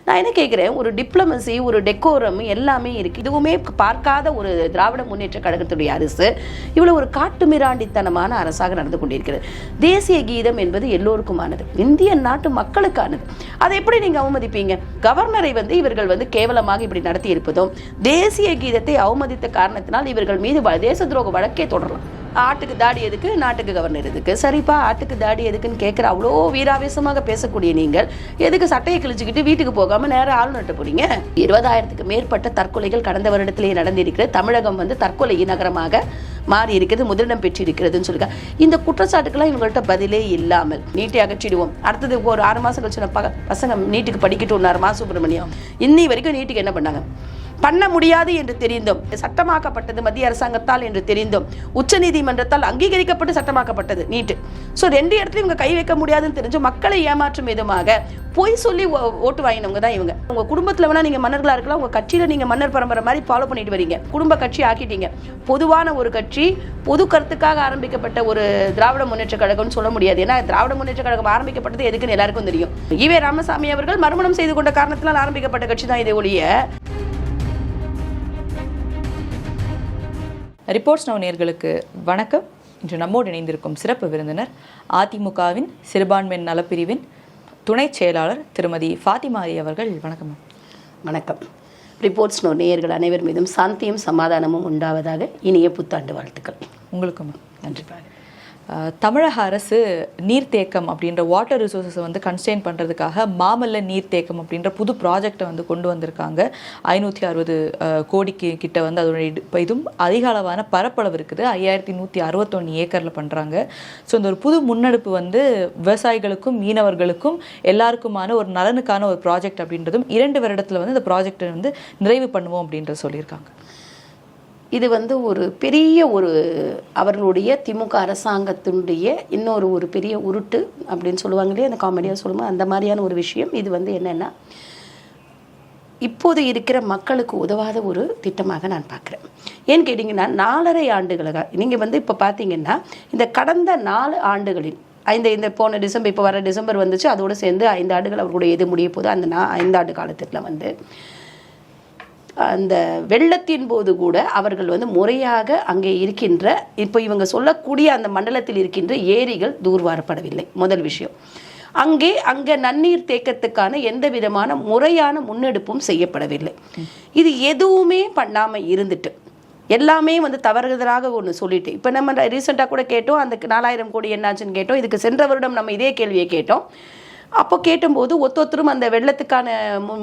நான் என்ன கேட்குறேன், ஒரு டிப்ளமசி, ஒரு டெக்கோரம் எல்லாமே இருக்குது. இதுவுமே பார்க்காத ஒரு திராவிட முன்னேற்ற கழகத்துடைய அரசு இவ்வளோ ஒரு காட்டுமிராண்டித்தனமான அரசாக நடந்து கொண்டிருக்கிறது. தேசிய கீதம் என்பது எல்லோருக்குமானது, இந்திய நாட்டு மக்களுக்கானது. அதை எப்படி நீங்கள் அவமதிப்பீங்க? கவர்னரை இவர்கள் கேவலமாக இப்படி நடத்தி இருப்பதும், தேசிய கீதத்தை அவமதித்த காரணத்தினால் இவர்கள் மீது தேச துரோக வழக்கே தொடரலாம். ஆட்டுக்கு தாடி எதுக்கு, நாட்டுக்கு கவர்னர் எதுக்கு? சரிப்பா, ஆட்டுக்கு தாடி எதுக்குன்னு கேட்குற அவ்வளோ வீராவேசமாக பேசக்கூடிய நீங்கள் எதுக்கு சட்டையை கிழிச்சுக்கிட்டு வீட்டுக்கு போகாமல் நேரம் ஆளுநர்கிட்ட போறீங்க? 20,000க்கு மேற்பட்ட தற்கொலைகள் கடந்த வருடத்திலேயே நடந்திருக்கிறது. தமிழகம் தற்கொலை நகரமாக மாறி இருக்கிறது, முதலிடம் பெற்றிருக்கிறதுன்னு சொல்லியிருக்காங்க. இந்த குற்றச்சாட்டுக்கெல்லாம் இவங்கள்ட்ட பதிலே இல்லாமல் நீட்டை அகற்றிடுவோம், அடுத்தது ஒரு 6 மாதம் கழிச்சு பசங்க நீட்டுக்கு படிக்கட்டும்னாரு மா சுப்பிரமணியம். இன்னி வரைக்கும் நீட்டுக்கு என்ன பண்ணாங்க? பண்ண முடியாது என்று தெரிந்தும், சட்டமாக்கப்பட்டது மத்திய அரசாங்கத்தால் என்று தெரிந்தும், உச்சநீதிமன்றத்தால் அங்கீகரிக்கப்பட்டு சட்டமாக்கப்பட்டது நீட்டு. ஸோ 2 இடத்துல இவங்க கை வைக்க முடியாதுன்னு தெரிஞ்சு மக்களை ஏமாற்றும் விதமாக பொய் சொல்லி ஓட்டு வாங்கினவங்க தான் இவங்க. உங்க குடும்பத்தில் வேணா நீங்க மன்னர்களா இருக்கலாம், உங்க கட்சியில நீங்க மன்னர் பரம்பரை மாதிரி ஃபாலோ பண்ணிட்டு வரீங்க, குடும்ப கட்சி ஆக்கிட்டீங்க. பொதுவான ஒரு கட்சி, பொது கருத்துக்காக ஆரம்பிக்கப்பட்ட ஒரு திராவிட முன்னேற்ற கழகம்னு சொல்ல முடியாது. ஏன்னா திராவிட முன்னேற்ற கழகம் ஆரம்பிக்கப்பட்டது எதுக்குன்னு எல்லாருக்கும் தெரியும். ஈவே ராமசாமி அவர்கள் மறுமணம் செய்து கொண்ட காரணத்தினால் ஆரம்பிக்கப்பட்ட கட்சி தான் இதை ஒழிய. ரிப்போர்ட்ஸ் நவ் நேயர்களுக்கு வணக்கம். இன்று நம்மோடு இணைந்திருக்கும் சிறப்பு விருந்தினர் அதிமுகவின் சிறுபான்மையின் நலப்பிரிவின் துணை செயலாளர் திருமதி ஃபாத்திமா அலி அவர்கள். வணக்கம். வணக்கம். ரிப்போர்ட்ஸ் நவ் நேயர்கள் அனைவர் மீதும் சாந்தியும் சமாதானமும் உண்டாவதாக இனிய புத்தாண்டு வாழ்த்துக்கள். உங்களுக்கும் நன்றிப்பாக. தமிழக அரசு நீர்த்தேக்கம் அப்படின்ற வாட்டர் ரிசோர்ஸை கன்ஸ்டெயின் பண்ணுறதுக்காக மாமல்ல நீர்த்தேக்கம் அப்படின்ற புது ப்ராஜெக்டை கொண்டு வந்திருக்காங்க. 560 கோடிக்கு கிட்ட அதோடைய இதுவும் அதிக அளவான பரப்பளவு இருக்குது. 5161 ஏக்கரில் பண்ணுறாங்க. ஸோ இந்த ஒரு புது முன்னெடுப்பு விவசாயிகளுக்கும் மீனவர்களுக்கும் எல்லாருக்குமான ஒரு நலனுக்கான ஒரு ப்ராஜெக்ட் அப்படின்றதும் 2 வருடத்தில் இந்த ப்ராஜெக்டை நிறைவு பண்ணுவோம் அப்படின்றத சொல்லியிருக்காங்க. இது ஒரு பெரிய ஒரு அவர்களுடைய திமுக அரசாங்கத்தினுடைய இன்னொரு ஒரு பெரிய உருட்டு அப்படின்னு சொல்லுவாங்க இல்லையா, அந்த காமெடியாக சொல்லுவோம், அந்த மாதிரியான ஒரு விஷயம். இது என்னென்னா, இப்போது இருக்கிற மக்களுக்கு உதவாத ஒரு திட்டமாக நான் பார்க்குறேன். ஏன்னு கேட்டிங்கன்னா, 4.5 ஆண்டுகளாக நீங்கள் இப்போ பார்த்தீங்கன்னா, இந்த கடந்த 4 ஆண்டுகளில் இந்த போன டிசம்பர், இப்போ வர டிசம்பர் வந்துச்சு, அதோடு சேர்ந்து 5 ஆண்டுகள் அவர்களுடைய இது முடிய போது. அந்த 5 ஆண்டு காலத்தில் அந்த வெள்ளத்தின் போது கூட அவர்கள் முறையாக அங்கே இருக்கின்ற, இப்போ இவங்க சொல்லக்கூடிய அந்த மண்டலத்தில் இருக்கின்ற ஏரிகள் தூர்வாரப்படவில்லை. முதல் விஷயம். அங்கே நன்னீர் தேக்கத்துக்கான எந்த விதமான முறையான முன்னெடுப்பும் செய்யப்படவில்லை. இது எதுவுமே பண்ணாமல் இருந்துட்டு எல்லாமே தவறுதலாக ஒன்று சொல்லிட்டு, இப்போ நம்ம ரீசெண்டாக கூட கேட்டோம், அந்த 4000 கோடி என்னாச்சுன்னு கேட்டோம். இதுக்கு சென்ற வருடம் நம்ம இதே கேள்வியை கேட்டோம். அப்போ கேட்டும்போது ஒருத்தரும் அந்த வெள்ளத்துக்கான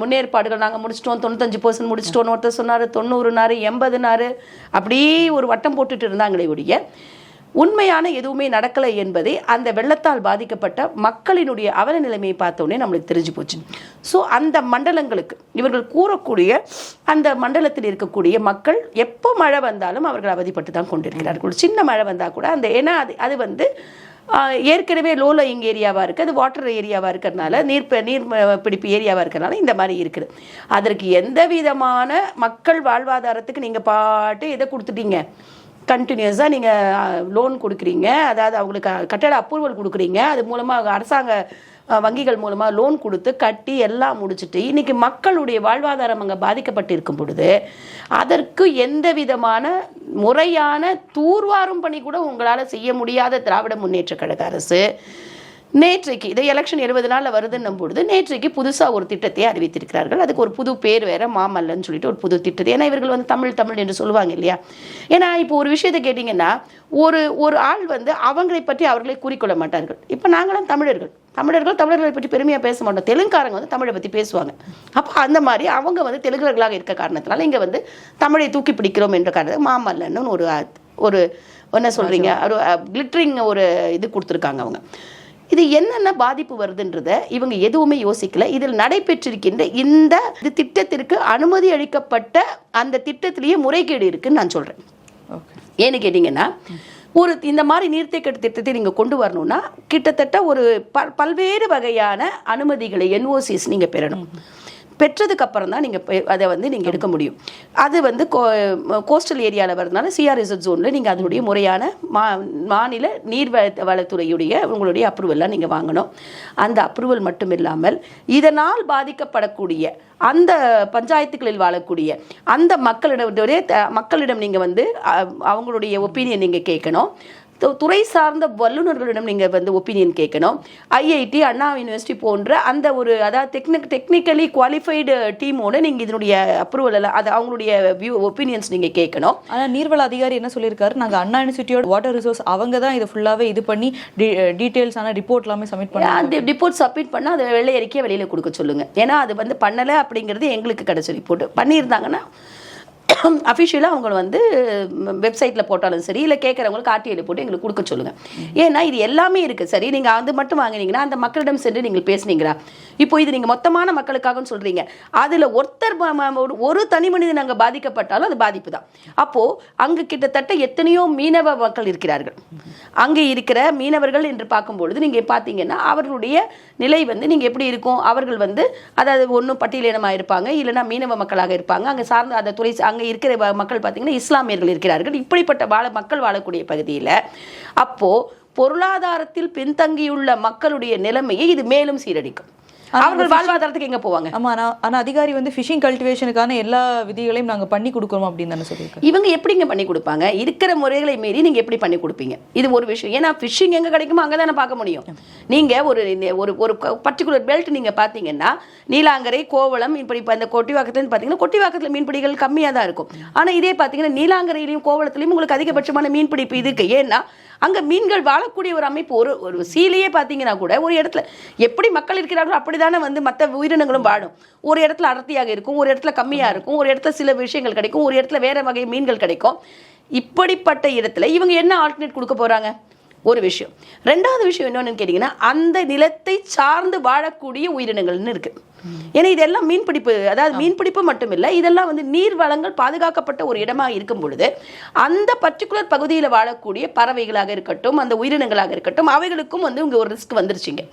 முன்னேற்பாடுகள் நாங்கள் முடிச்சிட்டோம், 95% முடிச்சிட்டோம், ஒருத்தர் சொன்னார் 90 80 அப்படியே ஒரு வட்டம் போட்டுட்டு இருந்தாங்களே ஒழிய உண்மையான எதுவுமே நடக்கலை என்பதை அந்த வெள்ளத்தால் பாதிக்கப்பட்ட மக்களினுடைய அவல நிலைமையை பார்த்தோன்னே நம்மளுக்கு தெரிஞ்சு போச்சு. ஸோ அந்த மண்டலங்களுக்கு இவர்கள் கூறக்கூடிய அந்த மண்டலத்தில் இருக்கக்கூடிய மக்கள் எப்போ மழை வந்தாலும் அவர்கள் அவதிப்பட்டு தான் கொண்டிருக்கிறார்கள். சின்ன மழை வந்தால் கூட ஏன்னா அது ஏற்கனவே லோ லையிங் ஏரியாவாக இருக்குது, அது வாட்டர் ஏரியாவாக இருக்கிறதுனால, நீர் பிடிப்பு ஏரியாவாக இருக்கிறதுனால இந்த மாதிரி இருக்குது. அதற்கு எந்த விதமான மக்கள் வாழ்வாதாரத்துக்கு நீங்கள் பாட்டு இதை கொடுத்துட்டீங்க, கண்டினியூஸாக நீங்கள் லோன் கொடுக்குறீங்க, அதாவது அவங்களுக்கு கட்டட அப்ரூவல் கொடுக்குறீங்க, அது மூலமாக அரசாங்க வங்கிகள் மூலமாக லோன் கொடுத்து கட்டி எல்லாம் முடிச்சுட்டு இன்றைக்கி மக்களுடைய வாழ்வாதாரம் அங்கே பாதிக்கப்பட்டு இருக்கும் பொழுது அதற்கு எந்த விதமான முறையான தூர்வாரும் பணி கூட உங்களால் செய்ய முடியாத திராவிட முன்னேற்ற கழக அரசு நேற்றைக்கு இதை எலெக்ஷன் 70 நாளில் வருதுன்னும் பொழுது நேற்றைக்கு புதுசாக ஒரு திட்டத்தை அறிவித்திருக்கிறார்கள். அதுக்கு ஒரு புது பேர் வேறு, மாமல்லன்னு சொல்லிட்டு ஒரு புது திட்டத்தை. ஏன்னா இவர்கள் தமிழ் என்று சொல்லுவாங்க இல்லையா. ஏன்னா இப்போ ஒரு விஷயத்தை கேட்டிங்கன்னா, ஒரு ஆள் அவங்களை பற்றி அவர்களை கூறிக்கொள்ள மாட்டார்கள். இப்போ நாங்களும் தமிழர்களை பற்றி பெருமையாக பேச மாட்டோம். தெலுங்காரங்க தமிழை பற்றி பேசுவாங்க. அப்போ அந்த மாதிரி அவங்க தெலுங்கர்களாக இருக்க காரணத்தினால இங்கே தமிழை தூக்கி பிடிக்கிறோம் என்ற காரணம் மாமல்லன்னு ஒரு என்ன சொல்கிறீங்க, ஒரு கிளிட்டரிங் ஒரு இது கொடுத்துருக்காங்க அவங்க. இது என்னென்ன பாதிப்பு வருதுன்றதை இவங்க எதுவுமே யோசிக்கல. இதில் நடைபெற்றிருக்கின்ற இந்த திட்டத்திற்கு அனுமதி அளிக்கப்பட்ட அந்த திட்டத்திலேயே முறைகேடு இருக்குன்னு நான் சொல்கிறேன். ஏன்னு கேட்டிங்கன்னா, இந்த மாதிரி நீர்த்தேக்க திட்டத்தை நீங்கள் கொண்டு வரணும்னா கிட்டத்தட்ட ஒரு பல்வேறு வகையான அனுமதிகளை NOCs நீங்கள் பெற்றதுக்கு அப்புறம் தான் நீங்கள் அதை வந்து நீங்கள் எடுக்க முடியும். அது வந்து கோஸ்டல் ஏரியாவில் வரதுனால சிஆர்எஸ்எஸ் ஜோனில் நீங்கள் அதனுடைய முறையான மாநில நீர்வளத்துறையுடைய உங்களுடைய அப்ரூவல்லாம் நீங்கள் வாங்கணும். அந்த அப்ரூவல் மட்டும் இல்லாமல் இதனால் பாதிக்கப்படக்கூடிய அந்த பஞ்சாயத்துகளில் வாழக்கூடிய அந்த மக்களிடம் நீங்கள் வந்து அவங்களுடைய ஒப்பீனியன் நீங்கள் கேட்கணும். துறை சார்ந்த வல்லுநர்களிடம் நீங்கள் வந்து ஒப்பீனியன் கேட்கணும். ஐஐடி, அண்ணா யூனிவர்சிட்டி போன்ற அந்த ஒரு அதாவது டெக்னிக்கலி குவாலிஃபைடு டீமோட நீங்கள் இதனுடைய அப்ரூவல் எல்லாம் அது அவங்களுடைய ஒப்பீனியன்ஸ் நீங்கள் கேட்கணும். ஆனால் நீர்வள அதிகாரி என்ன சொல்லியிருக்காரு, நாங்கள் அண்ணா யூனிவர்சிட்டியோட வாட்டர் ரிசோர்ஸ் அவங்க தான் இதை ஃபுல்லாகவே இது பண்ணி டீட்டெயில்ஸான ரிப்போர்ட் எல்லாமே சப்மிட் பண்ணி அந்த ரிப்போர்ட் சப்மிட் பண்ணால் அதை வெள்ளை அறிக்கையை வெளியில் கொடுக்க சொல்லுங்கள். ஏன்னா அது வந்து பண்ணலை அப்படிங்கிறது எங்களுக்கு கிடைச்ச ரிப்போர்ட். பண்ணியிருந்தாங்கன்னா அஃபிஷியலாக அவங்க வந்து வெப்சைட்டில் போட்டாலும் சரி, இல்லை கேட்குறவங்களுக்கு ஆர்டிஐயில் போட்டு எங்களுக்கு கொடுக்க சொல்லுங்கள். ஏன்னா இது எல்லாமே இருக்குது. சரி, நீங்கள் அது மட்டும் வாங்கினீங்கன்னா அந்த மக்களிடம் சென்று நீங்கள் பேசுனீங்களா? இப்போ இது நீங்கள் மொத்தமான மக்களுக்காகன்னு சொல்கிறீங்க. அதில் ஒருத்தர் ஒரு தனி மனிதன் அங்கே பாதிக்கப்பட்டாலும் அது பாதிப்பு தான். அப்போது அங்கே கிட்டத்தட்ட எத்தனையோ மீனவ மக்கள் இருக்கிறார்கள். அங்கே இருக்கிற மீனவர்கள் என்று பார்க்கும்பொழுது நீங்கள் பார்த்தீங்கன்னா அவர்களுடைய நிலை வந்து நீங்கள் எப்படி இருக்கும்? அவர்கள் வந்து அதாவது ஒன்றும் பட்டியலினமாக இருப்பாங்க, இல்லைனா மீனவ மக்களாக இருப்பாங்க. அங்கே சார்ந்த அந்த துறை அங்கே இருக்கிற மக்கள் பார்த்தீங்கன்னா இஸ்லாமியர்கள் இருக்கிறார்கள். இப்படிப்பட்ட மக்கள் வாழக்கூடிய பகுதியில் அப்போது பொருளாதாரத்தில் பின்தங்கியுள்ள மக்களுடைய நிலைமையை இது மேலும் சீரடிக்கும். அவர்கள் வாழ்வாதாரத்துக்கு எங்க போவாங்க? ஆமா, ஆனா அதிகாரி வந்து ஃபிஷிங் கல்டிவேஷனுக்கான எல்லா விதிகளையும் நாங்க பண்ணி கொடுக்கறோம் அப்படின்னு தானே சொல்லியிருக்காங்க. இவங்க எப்படிங்க பண்ணி கொடுப்பாங்க? இருக்கிற முறைகளை மீறி நீங்க எப்படி பண்ணி கொடுப்பீங்க? இது ஒரு விஷயம். ஏன்னா ஃபிஷிங் எங்க கிடைக்குமோ அங்கே தானே பார்க்க முடியும். நீங்க ஒரு பர்டிகுலர் பெல்ட் நீங்க பார்த்தீங்கன்னா நீலாங்கரை, கோவளம், இப்படி இப்போ அந்த கொட்டிவாக்கத்துலேருந்து பார்த்தீங்கன்னா கொட்டிவாக்கத்தில் மீன்பிடிகள் கம்மியாக தான் இருக்கும். ஆனால் இதே பார்த்தீங்கன்னா நீலாங்கரையிலையும் கோவளத்துலையும் உங்களுக்கு அதிகபட்சமான மீன்பிடிப்பு இருக்கு. ஏன்னா அங்கே மீன்கள் வாழக்கூடிய ஒரு அமைப்பு. ஒரு சீலையே பார்த்தீங்கன்னா கூட ஒரு இடத்துல எப்படி மக்கள் இருக்கிறார்களோ அப்படிதானே வந்து மற்ற உயிரினங்களும் வாழும். ஒரு இடத்துல அடர்த்தியாக இருக்கும், ஒரு இடத்துல கம்மியாக இருக்கும், ஒரு இடத்துல சில விஷயங்கள் கிடைக்கும், ஒரு இடத்துல வேற வகை மீன்கள் கிடைக்கும். இப்படிப்பட்ட இடத்துல இவங்க என்ன ஆல்டர்னேட் கொடுக்க போறாங்க? ஒரு விஷயம். ரெண்டாவது விஷயம் என்னன்னு கேட்டீங்கன்னா அந்த நிலத்தை சார்ந்து வாழக்கூடிய உயிரினங்கள்னு இருக்கு. ஏன்னா இதெல்லாம் மீன்பிடிப்பு, அதாவது மீன்பிடிப்பு மட்டும் இல்லை, இதெல்லாம் வந்து நீர் வளங்கள் பாதுகாக்கப்பட்ட ஒரு இடமாக இருக்கும் பொழுது அந்த பர்டிகுலர் பகுதியில் வாழக்கூடிய பறவைகளாக இருக்கட்டும், அந்த உயிரினங்களாக இருக்கட்டும், அவைகளுக்கும் வந்து இங்கே ஒரு ரிஸ்க் வந்துருச்சுங்க.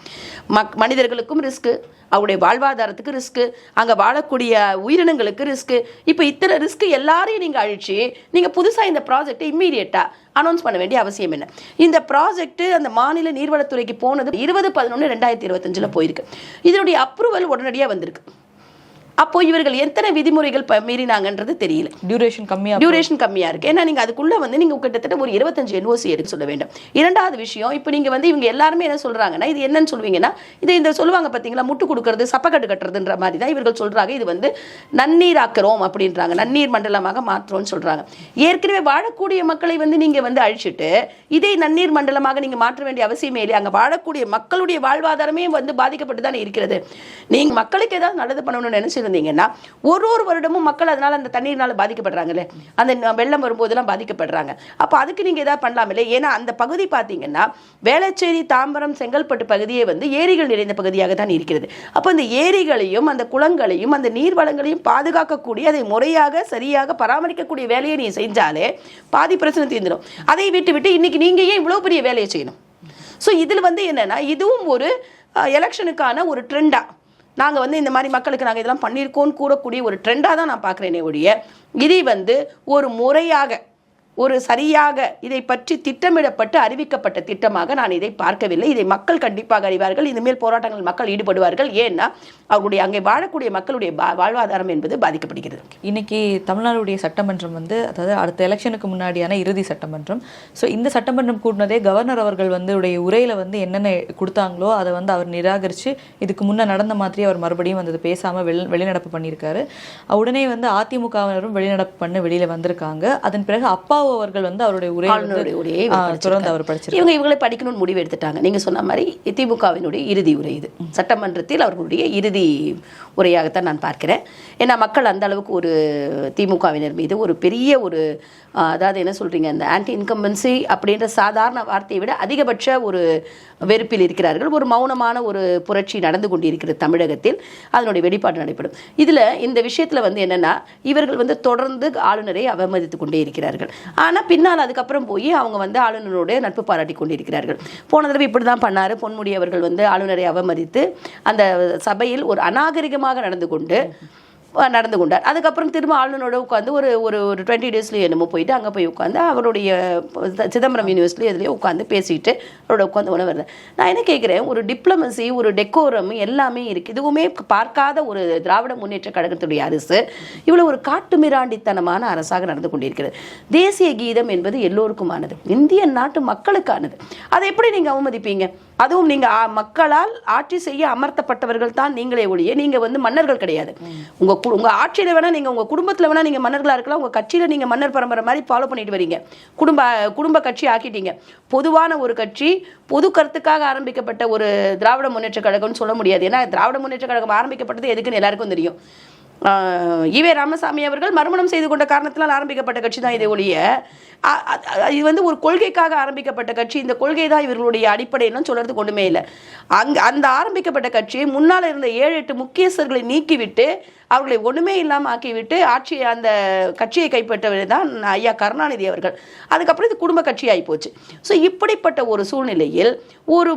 மனிதர்களுக்கும் ரிஸ்க்கு, அவருடைய வாழ்வாதாரத்துக்கு ரிஸ்க்கு, அங்கே வாழக்கூடிய உயிரினங்களுக்கு ரிஸ்க்கு. இப்போ இத்தனை ரிஸ்க்கு எல்லாரையும் நீங்கள் அழிச்சு நீங்கள் புதுசாக இந்த ப்ராஜெக்டை இம்மீடியட்டாக அனௌன்ஸ் பண்ண வேண்டிய அவசியம் என்ன? இந்த ப்ராஜெக்ட் அந்த மாநில நீர்வளத்துறைக்கு போனது 20/11/2025 போயிருக்கு. இதனுடைய அப்ரூவல் உடனடியாக வந்திருக்கு. அப்போ இவர்கள் எத்தனை விதிமுறைகள் மீறினாங்கன்றது தெரியல. டியூரேஷன் கம்மியா இருக்கு. ஏன்னா நீங்க அதுக்குள்ள வந்து நீங்க கிட்டத்தட்ட ஒரு 25 NOC எடுக்க சொல்ல வேண்டும். இரண்டாவது விஷயம், இப்போ நீங்க வந்து இவங்க எல்லாருமே என்ன சொல்றாங்கன்னா, இது என்னன்னு சொல்வீங்கன்னா, இது இந்த சொல்லுவாங்க பார்த்தீங்களா, முட்டு கொடுக்கறது, சப்பக்கட்டு கட்டுறதுன்ற மாதிரி தான் இவர்கள் சொல்றாங்க. இது வந்து நன்னீராக்குறோம் அப்படின்றாங்க, நன்னீர் மண்டலமாக மாற்றுறோம்னு சொல்றாங்க. ஏற்கனவே வாழக்கூடிய மக்களை வந்து நீங்க வந்து அழிச்சிட்டு இதே நன்னீர் மண்டலமாக நீங்க மாற்ற வேண்டிய அவசியமே இல்லை. அங்க வாழக்கூடிய மக்களுடைய வாழ்வாதாரமே வந்து பாதிக்கப்பட்டு தானே இருக்கிறது. நீங்க மக்களுக்கு ஏதாவது நல்லது பண்ணணும்னு நினைச்சு இருந்தீங்கன்னா ஒரு வருடமும் மக்கள் அதனால அந்த தண்ணீர்னால பாதிக்கப்படுறாங்களே, அந்த வெள்ளம் வரும்போதெல்லாம் பாதிக்கப்படுறாங்க. அப்போ அதுக்கு நீங்க ஏதாவது பண்ணலாமில்லை? ஏன்னா அந்த பகுதி பார்த்தீங்கன்னா வேளச்சேரி, தாம்பரம், செங்கல்பட்டு பகுதியே வந்து ஏரிகள் நிறைந்த பகுதியாக தான் இருக்கிறது. அப்போ அந்த ஏரிகளையும் அந்த குளங்களையும் அந்த நீர் வளங்களையும் பாதுகாக்கக்கூடிய, அதை முறையாக சரியாக பராமரிக்கக்கூடிய வேலையை நீ செஞ்சாலே பாதி பிரச்சனை தீர்ந்துடும். அதை விட்டு இன்னைக்கு நீங்க ஏன் இவ்வளவு பெரிய வேலையை செய்யணும்? ஸோ இதில் வந்து என்னன்னா, இதுவும் ஒரு எலெக்ஷனுக்கான ஒரு ட்ரெண்டா நாங்கள் வந்து இந்த மாதிரி மக்களுக்கு நாங்கள் இதெல்லாம் பண்ணியிருக்கோன்னு கூறக்கூடிய ஒரு ட்ரெண்டாக தான் நான் பார்க்குறேனே ஒழிய இதை வந்து ஒரு முறையாக ஒரு சரியாக இதை பற்றி திட்டமிடப்பட்டு அறிவிக்கப்பட்ட திட்டமாக நான் இதை பார்க்கவில்லை. இதை மக்கள் கண்டிப்பாக அறிவார்கள். இனிமேல் போராட்டங்கள் மக்கள் ஈடுபடுவார்கள். ஏன்னா அவருடைய அங்கே வாழக்கூடிய மக்களுடைய வாழ்வாதாரம் என்பது பாதிக்கப்படுகிறது. இன்னைக்கு தமிழ்நாடுடைய சட்டமன்றம் வந்து, அதாவது அடுத்த எலெக்ஷனுக்கு முன்னாடியான இறுதி சட்டமன்றம். ஸோ இந்த சட்டமன்றம் கூட்டினதே கவர்னர் அவர்கள் வந்து உரையில் வந்து என்னென்ன கொடுத்தாங்களோ அதை வந்து அவர் நிராகரித்து இதுக்கு முன்னே நடந்த மாதிரி அவர் மறுபடியும் வந்து பேசாமல் வெளிநடப்பு பண்ணியிருக்காரு. உடனே வந்து அதிமுகவினரும் வெளிநடப்பு பண்ணி வெளியில் வந்திருக்காங்க. அதன் பிறகு அப்பா அவர்கள் வந்து அவருடைய உரையை தொடர்ந்து அவர் படிச்சிருக்காங்க. இவங்களை படிக்கணும்னு முடிவு எடுத்துட்டாங்க. நீங்க சொன்ன மாதிரி திமுகவினுடைய இறுதி உரை இது. சட்டமன்றத்தில் அவர்களுடைய இறுதி உரையாகத்தான் நான் பார்க்கிறேன். ஏன்னா மக்கள் அந்த அளவுக்கு ஒரு திமுகவினர் மீது ஒரு பெரிய ஒரு அதாவது என்ன சொல்றீங்க, அந்த ஆன்டி இன்கம்பன்சி அப்படின்ற சாதாரண வார்த்தையை விட அதிகபட்ச ஒரு வெறுப்பில் இருக்கிறார்கள். ஒரு மௌனமான ஒரு புரட்சி நடந்து கொண்டிருக்கிறது தமிழகத்தில். அதனுடைய வெளிப்பாடு நடைபெறும். இதில் இந்த விஷயத்தில் வந்து என்னன்னா, இவர்கள் வந்து தொடர்ந்து ஆளுநரை அவமதித்து கொண்டே இருக்கிறார்கள். ஆனால் பின்னால் அதுக்கப்புறம் போய் அவங்க வந்து ஆளுநரோட நட்பு பாராட்டி கொண்டிருக்கிறார்கள். போன தடவை இப்படி தான் பண்ணார் பொன்முடி அவர்கள் வந்து ஆளுநரை அவமதித்து அந்த சபையில் ஒரு அநாகரிகமான தைரியமாக நடந்து கொண்டார். அதுக்கப்புறம் திரும்ப ஆளுநரோட உட்காந்து ஒரு ஒரு ஒரு 20 டேஸ்லேயே என்னமோ போயிட்டு அங்கே போய் உட்காந்து அவருடைய சிதம்பரம் யூனிவர்சிட்டி அதுலேயே உட்காந்து பேசிட்டு அவரோட உட்காந்து உணவு. நான் என்ன கேட்குறேன், ஒரு டிப்ளமசி, ஒரு டெக்கோரம் எல்லாமே இருக்குது. இதுவுமே பார்க்காத ஒரு திராவிட முன்னேற்ற கழகத்துடைய அரசு இவ்வளோ ஒரு காட்டுமிராண்டித்தனமான அரசாக நடந்து கொண்டிருக்கிறது. தேசிய கீதம் என்பது எல்லோருக்குமானது, இந்திய நாட்டு மக்களுக்கானது. அதை எப்படி நீங்கள் அவமதிப்பீங்க? அதுவும் நீங்கள் மக்களால் ஆட்சி செய்ய அமர்த்தப்பட்டவர்கள் தான் நீங்களே ஒழிய நீங்கள் வந்து மன்னர்கள் கிடையாது. உங்கள் ஆட்சியில் வேணால் நீங்கள் உங்கள் குடும்பத்தில் வேணால் நீங்கள் மன்னர்களாக இருக்கலாம், உங்கள் கட்சியில் நீங்கள் மன்னர் பரம்பரை மாதிரி ஃபாலோ பண்ணிட்டு வரீங்க, குடும்ப கட்சி ஆக்கிட்டீங்க. பொதுவான ஒரு கட்சி, பொது கருத்துக்காக ஆரம்பிக்கப்பட்ட ஒரு திராவிட முன்னேற்ற கழகம்னு சொல்ல முடியாது. ஏன்னா திராவிட முன்னேற்ற கழகம் ஆரம்பிக்கப்பட்டது எதுக்குன்னு எல்லாருக்கும் தெரியும். ஈவே ராமசாமி அவர்கள் மறுமணம் செய்து கொண்ட காரணத்தினால் ஆரம்பிக்கப்பட்ட கட்சி தான் இதை ஒழிய இது வந்து ஒரு கொள்கைக்காக ஆரம்பிக்கப்பட்ட கட்சி. இந்த கொள்கை தான் இவர்களுடைய அடிப்படைன்னு சொல்றதுக்கு ஒன்றுமே இல்லை. அந்த ஆரம்பிக்கப்பட்ட கட்சியை முன்னால் இருந்த 7-8 முக்கியஸ்தர்களை நீக்கிவிட்டு அவர்களை ஒன்றுமே இல்லாமல் ஆக்கிவிட்டு அந்த கட்சியை கைப்பற்றவர் தான் ஐயா கருணாநிதி அவர்கள். அதுக்கப்புறம் இது குடும்ப கட்சி ஆகிப்போச்சு. ஸோ இப்படிப்பட்ட ஒரு சூழ்நிலையில் ஒரு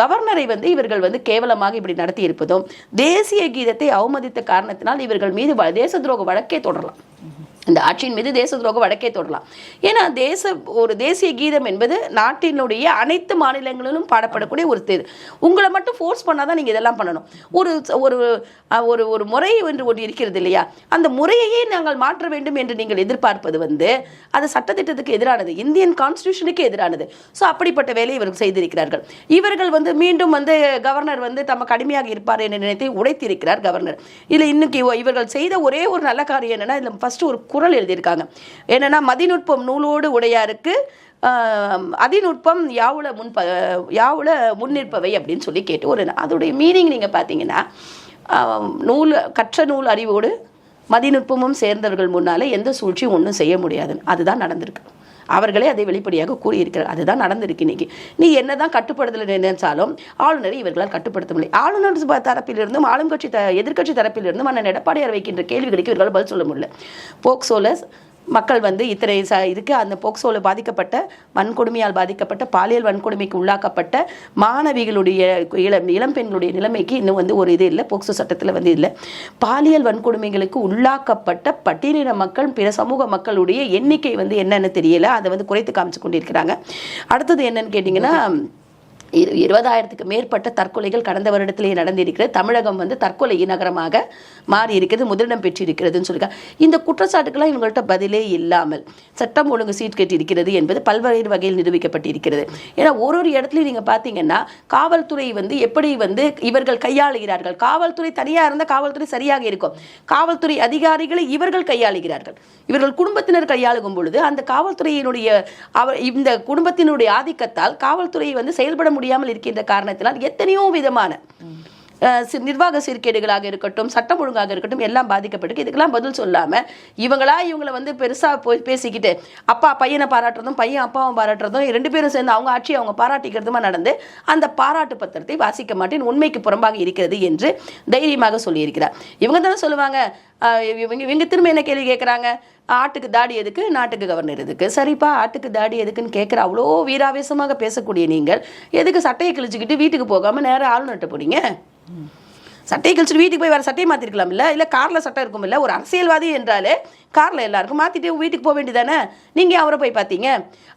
கவர்னரை வந்து இவர்கள் வந்து கேவலமாக இப்படி நடத்தி இருப்பதும், தேசிய கீதத்தை அவமதித்த காரணத்தினால் இவர்கள் மீது தேச துரோக வழக்கே தொடரலாம். இந்த ஆட்சியின் மீது தேச துரோக வழக்கே தொடரலாம். ஏன்னா ஒரு தேசிய கீதம் என்பது நாட்டினுடைய அனைத்து மாநிலங்களிலும் பாடப்படக்கூடிய ஒரு உங்களை மட்டும் ஃபோர்ஸ் பண்ணாதான் நீங்கள் இதெல்லாம் பண்ணணும். ஒரு ஒரு ஒரு முறை என்று ஒன்று இருக்கிறது இல்லையா, அந்த முறையையே நாங்கள் மாற்ற வேண்டும் என்று நீங்கள் எதிர்பார்ப்பது வந்து அது சட்டத்திட்டத்துக்கு எதிரானது, இந்தியன் கான்ஸ்டியூஷனுக்கு எதிரானது. ஸோ அப்படிப்பட்ட வேலையை இவர்கள் செய்திருக்கிறார்கள். இவர்கள் வந்து மீண்டும் வந்து கவர்னர் வந்து தமக்கு கடுமையாக இருப்பார் என்ற நினைத்தை உடைத்திருக்கிறார் கவர்னர். இல்லை இன்னைக்கு இவர்கள் செய்த ஒரே ஒரு நல்ல காரியம் என்னன்னா, இதில் ஃபர்ஸ்ட் ஒரு குறள் எழுதியிருக்காங்க. என்னன்னா, மதிநுட்பம் நூலோடு உடையாருக்கு அதிநுட்பம் யாவுல முன்னிற்பவை அப்படின்னு சொல்லி கேட்டு அதோடைய மீனிங் நீங்கள் பார்த்தீங்கன்னா, கற்ற நூல் அறிவோடு மதிநுட்பமும் சேர்ந்தவர்கள் முன்னாலே எந்த சூழ்ச்சியும் ஒன்றும் செய்ய முடியாதுன்னு அதுதான் நடந்திருக்கு. அவர்களே அதை வெளிப்படையாக கூறியிருக்கிறார். அதுதான் நடந்திருக்கு. இன்னைக்கு நீ என்னதான் கட்டுப்படுத்தல நினைச்சாலும் ஆளுநரை இவர்களால் கட்டுப்படுத்த முடியல. ஆளுநர் தரப்பிலிருந்தும் ஆளும் கட்சி எதிர்கட்சி தரப்பிலிருந்தும் அண்ணன் எடப்பாடியார் வைக்கின்ற கேள்விகளுக்கு இவர்களால் பதில் சொல்ல முடியல. போக்சோல மக்கள் வந்து இத்தனை இதுக்கு அந்த போக்சோவில் பாதிக்கப்பட்ட வன்கொடுமையால் பாதிக்கப்பட்ட பாலியல் வன்கொடுமைக்கு உள்ளாக்கப்பட்ட மாணவிகளுடைய இளம் பெண்களுடைய நிலைமைக்கு இன்னும் வந்து ஒரு இது இல்லை, போக்சோ சட்டத்தில் வந்து இல்லை. பாலியல் வன்கொடுமைகளுக்கு உள்ளாக்கப்பட்ட பட்டியலின மக்கள் பிற சமூக மக்களுடைய எண்ணிக்கை வந்து என்னன்னு தெரியல, அதை வந்து குறைத்து காமிச்சு கொண்டிருக்கிறாங்க. அடுத்தது என்னன்னு கேட்டிங்கன்னா, 20,000க்கு மேற்பட்ட தற்கொலைகள் கடந்த வருடத்திலேயே நடந்திருக்கிறது. தமிழகம் வந்து தற்கொலை நகரமாக மாறி இருக்கிறது, முதலிடம் பெற்றிருக்கிறதுன்னு சொல்லியிருக்காங்க. இந்த குற்றச்சாட்டுக்கெல்லாம் இவங்கள்ட்ட பதிலே இல்லாமல் சட்டம் ஒழுங்கு சீட் கட்டியிருக்கிறது என்பது பல்வேறு வகையில் நிரூபிக்கப்பட்டிருக்கிறது. ஏன்னா ஒரு இடத்துலையும் நீங்கள் பார்த்தீங்கன்னா காவல்துறை வந்து எப்படி வந்து இவர்கள் கையாளுகிறார்கள். காவல்துறை தனியாக இருந்தால் காவல்துறை சரியாக இருக்கும், காவல்துறை அதிகாரிகளை இவர்கள் கையாளுகிறார்கள். இவர்கள் குடும்பத்தினர் கையாளும் பொழுது அந்த காவல்துறையினுடைய இந்த குடும்பத்தினுடைய ஆதிக்கத்தால் காவல்துறை வந்து செயல்பட முடியாமல் இருக்கின்ற காரணத்தினால் எத்தனையோ விதமான நிர்வாக சீர்கேடுகளாக இருக்கட்டும், சட்டம் ஒழுங்காக இருக்கட்டும், எல்லாம் பாதிக்கப்பட்டு இதுக்கெல்லாம் பதில் சொல்லாமல் இவங்களை வந்து பெருசாக போய் பேசிக்கிட்டு அப்பா பையனை பாராட்டுறதும் பையன் அப்பாவும் பாராட்டுறதும் 2 பேரும் சேர்ந்து அவங்க ஆட்சியை அவங்க பாராட்டிக்கிறதுமா நடந்து அந்த பாராட்டு பத்திரத்தை வாசிக்க மாட்டேன், உண்மைக்கு புறம்பாக இருக்கிறது என்று தைரியமாக சொல்லியிருக்கிறார். இவங்க தானே சொல்லுவாங்க, இவங்க திரும்ப என்ன கேள்வி கேட்குறாங்க, ஆட்டுக்கு தாடி எதுக்கு, நாட்டுக்கு கவர்னர் எதுக்கு? சரிப்பா, ஆட்டுக்கு தாடி எதுக்குன்னு கேட்குற அவ்வளோ வீராவேசமாக பேசக்கூடிய நீங்கள் எதுக்கு சட்டையை கிழிச்சுக்கிட்டு வீட்டுக்கு போகாமல் நேராக ஆளுநர்கிட்ட போனீங்க? சட்டையை கழிச்சுட்டு வீட்டுக்கு போய் வேறு சட்டையை மாற்றிருக்கலாம் இல்லை காரில் சட்டை இருக்கும் இல்லை? ஒரு அரசியல்வாதி என்றாலே காரில் எல்லாருக்கும் மாற்றிட்டு வீட்டுக்கு போக வேண்டியதானே? நீங்கள் அவரை போய் பார்த்தீங்க.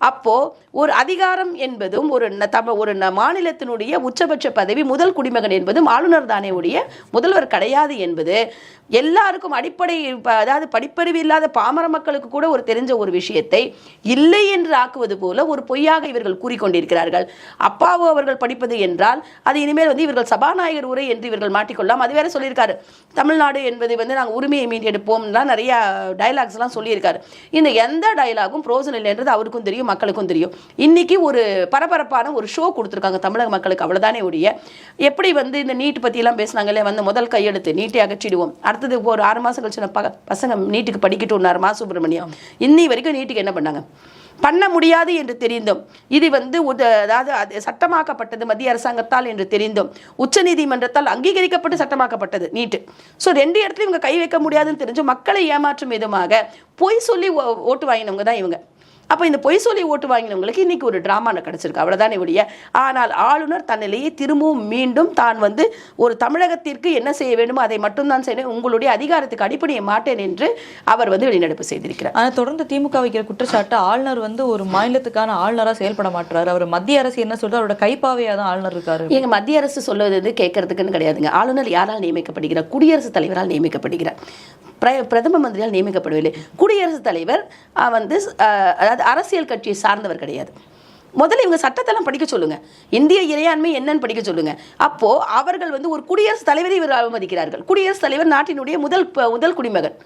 அப்போது ஒரு அதிகாரம் என்பதும் ஒரு மாநிலத்தினுடைய உச்சபட்ச பதவி முதல் குடிமகன் என்பதும் ஆளுநர் தானே ஒழிய முதல்வர் கிடையாது என்பது எல்லாருக்கும் அடிப்படை, அதாவது படிப்பறிவு இல்லாத பாமர மக்களுக்கு கூட ஒரு தெரிஞ்ச ஒரு விஷயத்தை இல்லை என்று ஆக்குவது போல ஒரு பொய்யாக இவர்கள் கூறிக்கொண்டிருக்கிறார்கள். அப்பாவோ அவர்கள் படிப்பது என்றால் அது இனிமேல் வந்து இவர்கள் சபாநாயகர் உரை என்று இவர்கள் மாட்டிக்கொள்ளலாம். அது வேற சொல்லியிருக்காரு, தமிழ்நாடு என்பது வந்து நாங்கள் உரிமையை மீட்டெடுப்போம்லாம் நிறைய டைலாக்ஸ்லாம் சொல்லியிருக்காரு. இந்த எந்த டைலாகும் பிரோஜனம் இல்லைன்றது அவருக்கும் தெரியும், மக்களுக்கும் தெரியும். இன்னைக்கு ஒரு பரபரப்பான ஒரு ஷோ கொடுத்துருக்காங்க தமிழக மக்களுக்கு, அவ்வளோதானே ஒழிய எப்படி வந்து இந்த நீட் பற்றியெல்லாம் பேசினாங்களே, வந்து முதல் கையெழுத்து நீட்டை அகற்றிடுவோம், அடுத்தது ஒரு 6 மாதம் கழிச்சு பசங்க நீட்டுக்கு படிக்கட்டும்னாரு மா சுப்பிரமணியம். இன்னி வரைக்கும் நீட்டுக்கு என்ன பண்ணாங்க? பண்ண முடியாது என்று தெரிந்தும், இது வந்து அதாவது சட்டமாக்கப்பட்டது மத்திய அரசாங்கத்தால் என்று தெரிந்தும் உச்சநீதிமன்றத்தால் அங்கீகரிக்கப்பட்டு சட்டமாக்கப்பட்டது நீட்டு. ஸோ 2 இடத்துலையும் இவங்க கை வைக்க முடியாதுன்னு தெரிஞ்சு மக்களை ஏமாற்றும் விதமாக பொய் சொல்லி ஓட்டு வாங்கினவங்க தான் இவங்க. அப்போ இந்த பொய் சொல்லி ஓட்டு வாங்கினவங்களுக்கு இன்னைக்கு ஒரு டிராமா கிடைச்சிருக்கு, அவ்வளவுதானே ஒழிய. ஆனால் ஆளுநர் தன்னிலேயே திரும்பவும் மீண்டும் தான் வந்து ஒரு தமிழகத்திற்கு என்ன செய்ய வேண்டுமோ அதை மட்டும்தான் செய்யணும், உங்களுடைய அதிகாரத்துக்கு அடிப்படைய மாட்டேன் என்று அவர் வந்து வெளிநடப்பு செய்திருக்கிறார். ஆனால் தொடர்ந்து திமுக வைக்கிற குற்றச்சாட்டு ஆளுநர் வந்து ஒரு மாநிலத்துக்கான ஆளுநராக செயல்பட மாட்டாரு, அவர் மத்திய அரசு என்ன சொல்றது அவரோட கைப்பாவையாக தான் ஆளுநர் இருக்காரு. எங்க மத்திய அரசு சொல்வது வந்து கேட்கறதுக்குன்னு கிடையாதுங்க. ஆளுநர் யாரால் நியமிக்கப்படுகிறார்? குடியரசுத் தலைவரால் நியமிக்கப்படுகிறார். பிரதம மந்திரியால் நியமிக்கப்படவில்லை. குடியரசுத் தலைவர் வந்து அதாவது அரசியல் கட்சியை சார்ந்தவர் கிடையாது. முதல்ல இவங்க சட்டத்தெல்லாம் படிக்க சொல்லுங்க, இந்திய இறையாண்மை என்னன்னு படிக்க சொல்லுங்க. அப்போ அவர்கள் வந்து ஒரு குடியரசுத் தலைவரை இவர்கள் அவமதிக்கிறார்கள். குடியரசுத் தலைவர் நாட்டினுடைய முதல் குடிமகன்.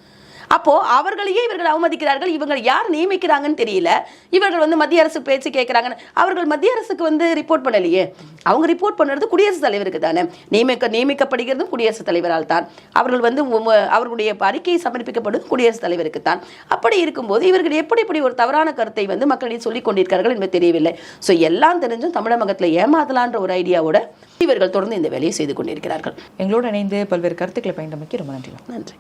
அப்போ அவர்களையே இவர்கள் அவமதிக்கிறார்கள். இவங்க யார் நியமிக்கிறாங்கன்னு தெரியல. இவர்கள் வந்து மத்திய அரசு பேச்சு கேட்கிறாங்க. அவர்கள் மத்திய அரசுக்கு வந்து ரிப்போர்ட் பண்ணலையே. அவங்க ரிப்போர்ட் பண்ணுறது குடியரசுத் தலைவருக்கு தானே. நியமிக்கப்படுகிறதும் குடியரசுத் தலைவரால் தான். அவர்கள் வந்து அவர்களுடைய அறிக்கையை சமர்ப்பிக்கப்படுவது குடியரசுத் தலைவருக்கு தான். அப்படி இருக்கும்போது இவர்கள் எப்படி ஒரு தவறான கருத்தை வந்து மக்களிடையே சொல்லிக் கொண்டிருக்கிறார்கள் என்பது தெரியவில்லை. ஸோ எல்லாம் தெரிஞ்சும் தமிழகத்தில் ஏமாத்தலான்ற ஒரு ஐடியாவோட இவர்கள் தொடர்ந்து இந்த வேலையை செய்து கொண்டிருக்கிறார்கள். எங்களோடு இணைந்து பல்வேறு கருத்துக்களை பயந்தமைக்கு ரொம்ப நன்றி. நன்றி.